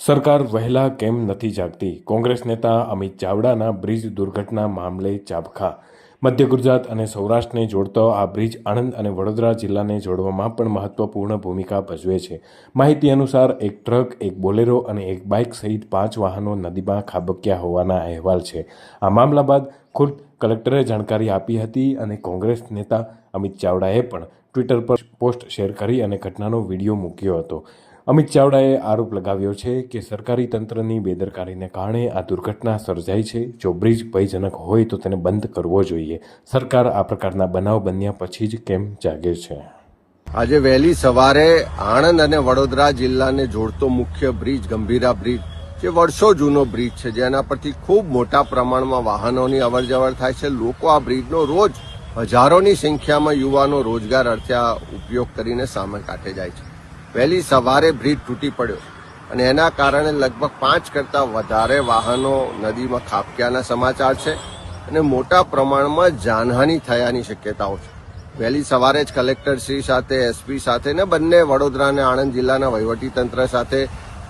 સરકાર વહેલા કેમ નથી જાગતી? કોંગ્રેસ નેતા અમિત ચાવડાના બ્રિજ દુર્ઘટના મામલે ચાબખા. મધ્ય ગુજરાત અને સૌરાષ્ટ્રને જોડતો આ બ્રિજ આણંદ અને વડોદરા જિલ્લાને જોડવામાં પણ મહત્વપૂર્ણ ભૂમિકા ભજવે છે. માહિતી અનુસાર એક ટ્રક, એક બોલેરો અને એક બાઇક સહિત 5 વાહનો નદીમાં ખાબક્યા હોવાના અહેવાલ છે. આ મામલા બાદ ખુદ કલેક્ટરે જાણકારી આપી હતી અને કોંગ્રેસ નેતા અમિત ચાવડાએ પણ ટ્વિટર પર પોસ્ટ શેર કરી અને ઘટનાનો વિડીયો મૂક્યો હતો. અમિત ચાવડાએ આરોપ લગાવ્યો છે કે સરકારી તંત્રની બેદરકારીને કારણે આ દુર્ઘટના સર્જાઈ છે. જો બ્રિજ ભયજનક હોય તો તેને બંધ કરવો જોઈએ. સરકાર આ પ્રકારના બનાવ બન્યા પછી જ કેમ જાગે છે? આજે વહેલી સવારે આણંદ અને વડોદરા જિલ્લાને જોડતો મુખ્ય બ્રિજ ગંભીરા બ્રિજ, જે વર્ષો જૂનો બ્રિજ છે, જેના પરથી ખૂબ મોટા પ્રમાણમાં વાહનોની અવરજવર થાય છે. લોકો આ બ્રિજનો રોજ હજારોની સંખ્યામાં યુવાનો રોજગાર અર્થે આ ઉપયોગ કરીને સામે કાંઠે જાય છે. વહેલી સવારે બ્રિજ તૂટી પડ્યો અને એના કારણે લગભગ 5 કરતાં વધારે વાહનો નદીમાં ખાબક્યાના સમાચાર છે અને મોટા પ્રમાણમાં જાનહાનિ થયાની શક્યતાઓ છે. વહેલી સવારે જ કલેક્ટરશ્રી સાથે, એસપી સાથે ને બંને વડોદરા અને આણંદ જિલ્લાના વહીવટીતંત્ર સાથે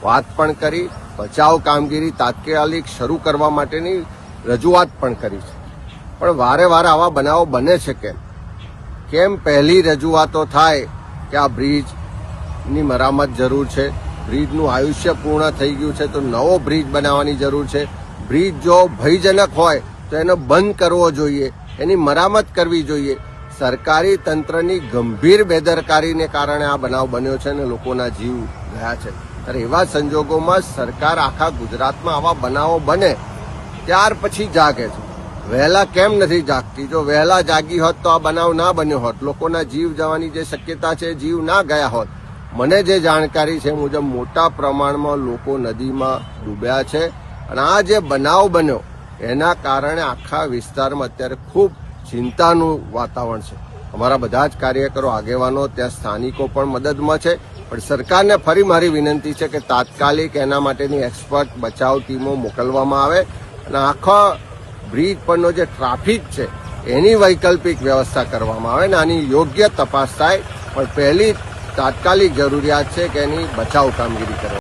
વાત પણ કરી, બચાવ કામગીરી તાત્કાલિક શરૂ કરવા માટેની રજૂઆત પણ કરી છે. પણ વારે વારે આવા બનાવો બને છે કેમ? પહેલી રજૂઆતો થાય કે આ બ્રિજની મરામત જરૂર છે, બ્રિજનું આયુષ્ય પૂર્ણ થઈ ગયું છે તો નવો બ્રિજ બનાવવાની જરૂર છે. બ્રિજ જો ભયજનક હોય તો એને બંધ કરવો જોઈએ, એની મરામત કરવી જોઈએ. સરકારી તંત્રની ગંભીર બેદરકારીને કારણે આ બનાવ બન્યો છે અને લોકોના જીવ ગયા છે. ત્યારે એવા સંજોગોમાં સરકાર આખા ગુજરાતમાં આવા બનાવો બને ત્યાર પછી જાગે છે. વહેલા કેમ નથી જાગતી? જો વહેલા જાગી હોત તો આ બનાવ ના બન્યો હોત, લોકોના જીવ જવાની જે શક્યતા છે, જીવ ના ગયા હોત. મને જે જાણકારી છે મુજબ મોટા પ્રમાણમાં લોકો નદીમાં ડૂબ્યા છે અને આ જે બનાવ બન્યો એના કારણે આખા વિસ્તારમાં અત્યારે ખૂબ ચિંતાનું વાતાવરણ છે. અમારા બધા જ કાર્યકરો, આગેવાનો, ત્યાં સ્થાનિકો પણ મદદમાં છે. પણ સરકારને ફરી મારી વિનંતી છે કે તાત્કાલિક એના માટેની એક્સપર્ટ બચાવ ટીમો મોકલવામાં આવે અને આખા બ્રિજ પરનો જે ટ્રાફિક છે એની વૈકલ્પિક વ્યવસ્થા કરવામાં આવે ને આની યોગ્ય તપાસ થાય. પણ પહેલી તાત્કાલિક જરૂરિયાત છે કે એની બચાવ કામગીરી કરે.